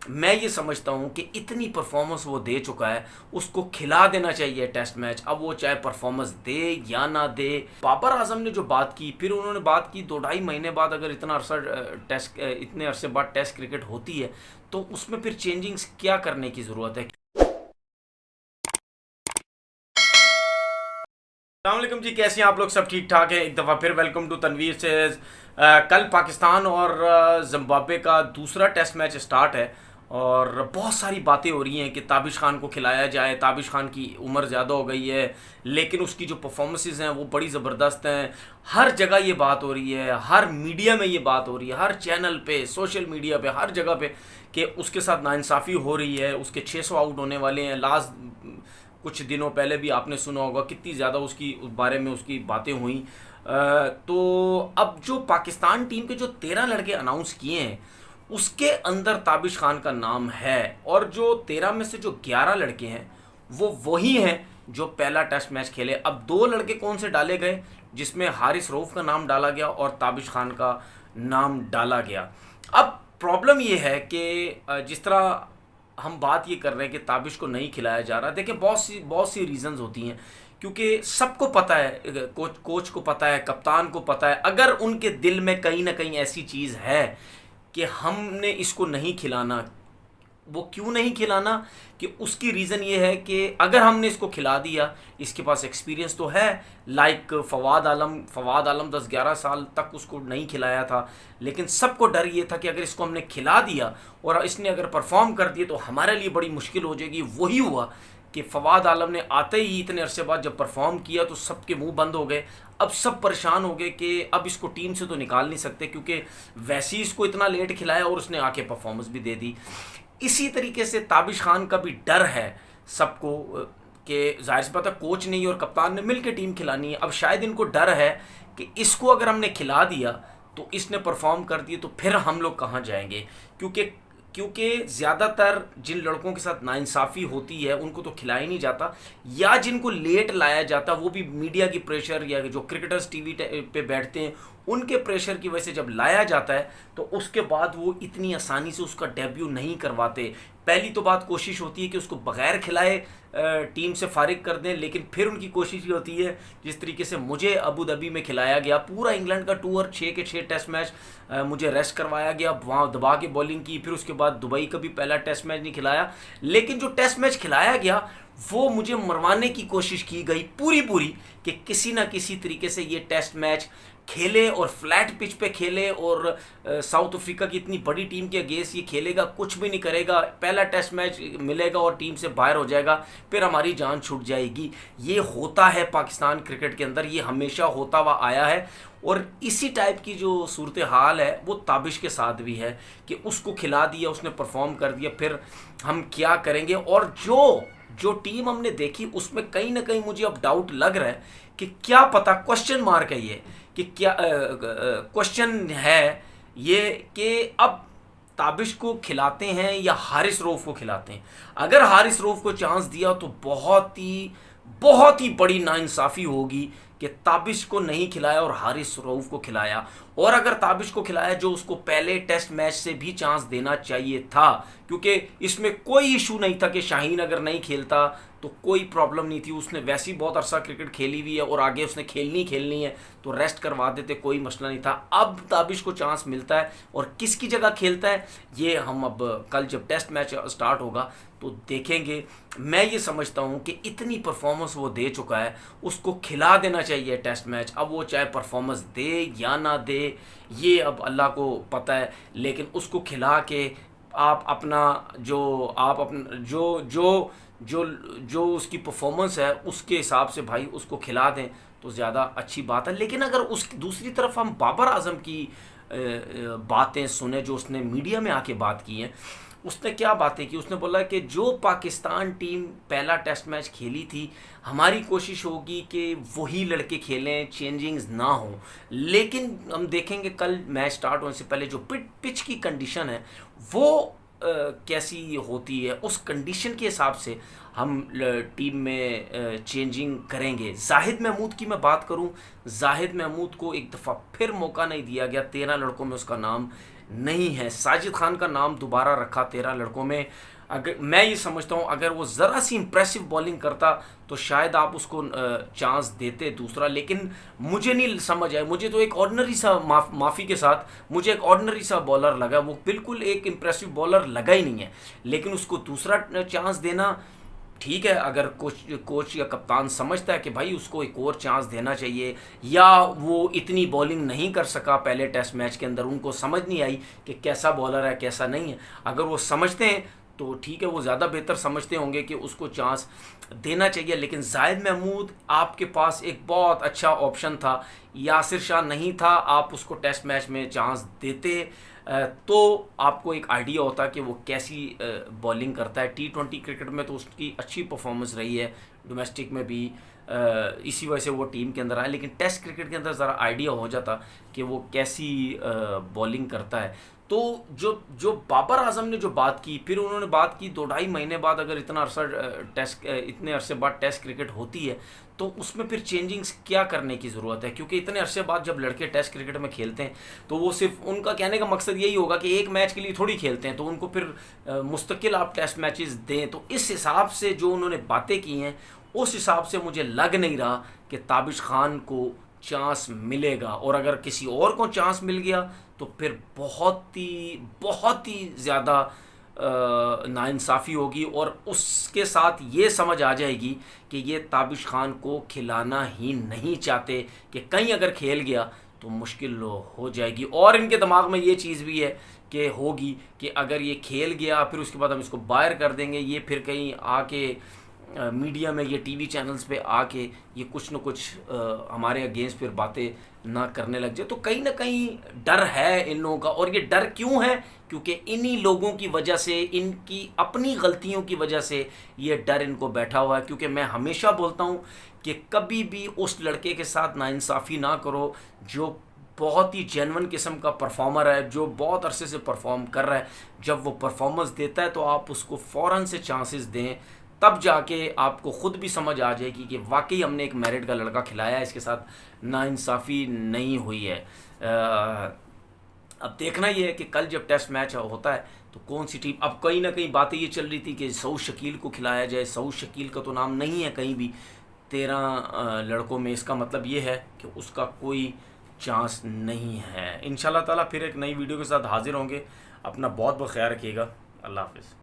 मैं ये समझता हूँ कि इतनी परफॉर्मेंस वो दे चुका है, उसको खिला देना चाहिए टेस्ट मैच। अब वो चाहे परफॉर्मेंस दे या ना दे। बाबर आजम ने जो बात की, फिर उन्होंने बात की 2-2.5 महीने बाद अगर इतना अरसा इतने अरसे बाद टेस्ट क्रिकेट होती है तो उसमें फिर चेंजिंग्स क्या करने की ज़रूरत है। अस्सलाम जी, कैसे हैं आप लोग? सब ठीक ठाक है? एक दफ़ा फिर वेलकम टू तनवीर से। कल पाकिस्तान और जिम्बाब्वे का दूसरा टेस्ट मैच स्टार्ट है और बहुत सारी बातें हो रही हैं कि ताबिश खान को खिलाया जाए। ताबिश खान की उम्र ज़्यादा हो गई है लेकिन उसकी जो परफॉर्मेंसेस हैं वो बड़ी ज़बरदस्त हैं। हर जगह ये बात हो रही है, हर मीडिया में ये बात हो रही है, हर चैनल पे, सोशल मीडिया पे, हर जगह पे कि उसके साथ नाइंसाफ़ी हो रही है। उसके 600 आउट होने वाले हैं। लास्ट कुछ दिनों पहले भी आपने सुना होगा कितनी ज़्यादा उसकी उस बारे में उसकी बातें हुई। तो अब जो पाकिस्तान टीम के जो 13 लड़के अनाउंस किए हैं उसके अंदर ताबिश खान का नाम है। और जो 13 में से जो 11 लड़के हैं वो वही हैं जो पहला टेस्ट मैच खेले। अब दो लड़के कौन से डाले गए, जिसमें हारिस रऊफ़ का नाम डाला गया और ताबिश खान का नाम डाला गया। अब प्रॉब्लम ये है कि जिस तरह हम बात ये कर रहे हैं कि ताबिश को नहीं खिलाया जा रहा, देखिए बहुत सी रीज़न्स होती हैं। क्योंकि सबको पता है, कोच को पता है, कप्तान को पता है, अगर उनके दिल में कहीं ना कहीं ऐसी चीज़ है कि हमने इसको नहीं खिलाना, वो क्यों नहीं खिलाना, कि उसकी रीज़न ये है कि अगर हमने इसको खिला दिया, इसके पास एक्सपीरियंस तो है। लाइक फ़वाद आलम 10-11 साल तक उसको नहीं खिलाया था, लेकिन सबको डर ये था कि अगर इसको हमने खिला दिया और इसने अगर परफॉर्म कर दिया तो हमारे लिए बड़ी मुश्किल हो जाएगी। वही हुआ कि फ़वाद आलम ने आते ही इतने अरसे बाद जब परफॉर्म किया तो सबके मुंह बंद हो गए। अब सब परेशान हो गए कि अब इसको टीम से तो निकाल नहीं सकते, क्योंकि वैसे ही इसको इतना लेट खिलाया और उसने आके परफॉर्मेंस भी दे दी। इसी तरीके से ताबिश खान का भी डर है सबको कि जाहिर सी बात है कोच नहीं और कप्तान ने मिल के टीम खिलानी है। अब शायद इनको डर है कि इसको अगर हमने खिला दिया तो इसने परफॉर्म कर दिया तो फिर हम लोग कहाँ जाएंगे। क्योंकि क्योंकि ज़्यादातर जिन लड़कों के साथ नाइंसाफ़ी होती है उनको तो खिलाया ही नहीं जाता, या जिनको लेट लाया जाता वो भी मीडिया की प्रेशर, या जो क्रिकेटर्स टीवी पे बैठते हैं उनके प्रेशर की वजह से जब लाया जाता है तो उसके बाद वो इतनी आसानी से उसका डेब्यू नहीं करवाते। पहली तो बात कोशिश होती है कि उसको बगैर खिलाए टीम से फारिग कर दें, लेकिन फिर उनकी कोशिश ये होती है, जिस तरीके से मुझे अबू धाबी में खिलाया गया, पूरा इंग्लैंड का टूर 6 के 6 टेस्ट मैच मुझे रेस्ट करवाया गया, वहाँ दबा के बॉलिंग की, फिर उसके बाद दुबई का भी पहला टेस्ट मैच नहीं खिलाया, लेकिन जो टेस्ट मैच खिलाया गया वो मुझे मरवाने की कोशिश की गई पूरी पूरी कि किसी ना किसी तरीके से ये टेस्ट मैच खेले और फ्लैट पिच पे खेले और साउथ अफ्रीका की इतनी बड़ी टीम के अगेंस्ट ये खेलेगा, कुछ भी नहीं करेगा, पहला टेस्ट मैच मिलेगा और टीम से बाहर हो जाएगा, फिर हमारी जान छूट जाएगी। ये होता है पाकिस्तान क्रिकेट के अंदर, ये हमेशा होता हुआ आया है। और इसी टाइप की जो सूरत हाल है वो ताबिश के साथ भी है कि उसको खिला दिया, उसने परफॉर्म कर दिया, फिर हम क्या करेंगे। और जो जो टीम हमने देखी उसमें कहीं ना कहीं मुझे अब डाउट लग रहा है कि क्या पता, क्वेश्चन मार्क है ये, कि क्या क्वेश्चन है ये कि अब ताबिश को खिलाते हैं या हारिस रऊफ़ को खिलाते हैं। अगर हारिस रऊफ़ को चांस दिया तो बहुत ही बड़ी नाइंसाफ़ी होगी कि ताबिश को नहीं खिलाया और हारिस रऊफ़ को खिलाया। और अगर ताबिश को खिलाया जो उसको पहले टेस्ट मैच से भी चांस देना चाहिए था, क्योंकि इसमें कोई इशू नहीं था कि शाहीन अगर नहीं खेलता तो कोई प्रॉब्लम नहीं थी, उसने वैसे ही बहुत अरसा क्रिकेट खेली हुई है और आगे उसने खेलनी है तो रेस्ट करवा देते, कोई मसला नहीं था। अब ताबिश को चांस मिलता है और किसकी जगह खेलता है ये हम अब कल जब टेस्ट मैच स्टार्ट होगा तो देखेंगे। मैं ये समझता हूँ कि इतनी परफॉर्मेंस वो दे चुका है, उसको खिला देना चाहिए टेस्ट मैच। अब वो चाहे परफॉर्मेंस दे या ना दे ये अब अल्लाह को पता है, लेकिन उसको खिला के आप अपना जो उसकी परफॉर्मेंस है उसके हिसाब से भाई उसको खिला दें तो ज़्यादा अच्छी बात है। लेकिन अगर उस दूसरी तरफ हम बाबर आजम की बातें सुने, जो उसने मीडिया में आके बात की हैं, उसने क्या बातें की, उसने बोला कि जो पाकिस्तान टीम पहला टेस्ट मैच खेली थी हमारी कोशिश होगी कि वही लड़के खेलें, चेंजिंग्स ना हो। लेकिन हम देखेंगे कल मैच स्टार्ट होने से पहले जो पिच की कंडीशन है वो कैसी होती है, उस कंडीशन के हिसाब से हम टीम में चेंजिंग करेंगे। जाहिद महमूद की मैं बात करूं, जाहिद महमूद को एक दफ़ा फिर मौका नहीं दिया गया, 13 लड़कों में उसका नाम नहीं है। साजिद खान का नाम दोबारा रखा 13 लड़कों में। अगर मैं ये समझता हूँ अगर वो ज़रा सी इंप्रेसिव बॉलिंग करता तो शायद आप उसको चांस देते दूसरा, लेकिन मुझे नहीं समझ आया। मुझे तो एक ऑर्डिनरी सा माफ़ी के साथ मुझे एक ऑर्डिनरी सा बॉलर लगा, वो बिल्कुल एक इंप्रेसिव बॉलर लगा ही नहीं है। लेकिन उसको दूसरा चांस देना ठीक है, अगर कोच या कप्तान समझता है कि भाई उसको एक और चांस देना चाहिए, या वो इतनी बॉलिंग नहीं कर सका पहले टेस्ट मैच के अंदर, उनको समझ नहीं आई कि कैसा बॉलर है कैसा नहीं है, अगर वो समझते हैं तो ठीक है, वो ज़्यादा बेहतर समझते होंगे कि उसको चांस देना चाहिए। लेकिन जाहिद महमूद आपके पास एक बहुत अच्छा ऑप्शन था, यासिर शाह नहीं था, आप उसको टेस्ट मैच में चांस देते तो आपको एक आइडिया होता कि वो कैसी बॉलिंग करता है। T20 क्रिकेट में तो उसकी अच्छी परफॉर्मेंस रही है, डोमेस्टिक में भी, इसी वजह से वो टीम के अंदर आए। लेकिन टेस्ट क्रिकेट के अंदर ज़रा आइडिया हो जाता कि वो कैसी बॉलिंग करता है। तो जो जो बाबर आजम ने जो बात की, फिर उन्होंने बात की 2-2.5 महीने बाद अगर इतना अरसा इतने अरसे बाद टेस्ट क्रिकेट होती है तो उसमें फिर चेंजिंग्स क्या करने की ज़रूरत है, क्योंकि इतने अरसे बाद जब लड़के टेस्ट क्रिकेट में खेलते हैं तो वो सिर्फ उनका कहने का मकसद यही होगा कि एक मैच के लिए थोड़ी खेलते हैं, तो उनको फिर मुस्तकिल आप टेस्ट मैचेस दें। तो इस हिसाब से जो उन्होंने बातें की हैं उस हिसाब से मुझे लग नहीं रहा कि ताबिश खान को चांस मिलेगा, और अगर किसी और को चांस मिल गया तो फिर बहुत ही ज़्यादा नाइंसाफ़ी होगी, और उसके साथ ये समझ आ जाएगी कि ये ताबिश खान को खिलाना ही नहीं चाहते, कि कहीं अगर खेल गया तो मुश्किल हो जाएगी। और इनके दिमाग में ये चीज़ भी है कि होगी कि अगर ये खेल गया फिर उसके बाद हम इसको बाहर कर देंगे, ये फिर कहीं आके मीडिया में, ये टीवी चैनल्स पे आके ये कुछ न कुछ हमारे अगेंस्ट फिर बातें ना करने लग जाए। तो कहीं ना कहीं डर है इन लोगों का, और ये डर क्यों है? क्योंकि इन्हीं लोगों की वजह से, इनकी अपनी गलतियों की वजह से ये डर इनको बैठा हुआ है। क्योंकि मैं हमेशा बोलता हूँ कि कभी भी उस लड़के के साथ नाइंसाफ़ी ना करो जो बहुत ही जेन्युइन किस्म का परफॉर्मर है, जो बहुत अरसे से परफॉर्म कर रहा है। जब वो परफॉर्मेंस देता है तो आप उसको फ़ौरन से चांसेस दें, तब जाके आपको ख़ुद भी समझ आ जाएगी कि वाकई हमने एक मेरिट का लड़का खिलाया है, इसके साथ नाइंसाफ़ी नहीं हुई है। अब देखना ये है कि कल जब टेस्ट मैच होता है तो कौन सी टीम, अब कहीं ना कहीं बातें ये चल रही थी कि सऊद शकील को खिलाया जाए। सऊद शकील का तो नाम नहीं है कहीं भी 13 लड़कों में, इसका मतलब ये है कि उसका कोई चांस नहीं है। इंशाल्लाह ताला फिर एक नई वीडियो के साथ हाजिर होंगे। अपना बहुत बहुत ख्याल रखिएगा। अल्लाह हाफ़िज़।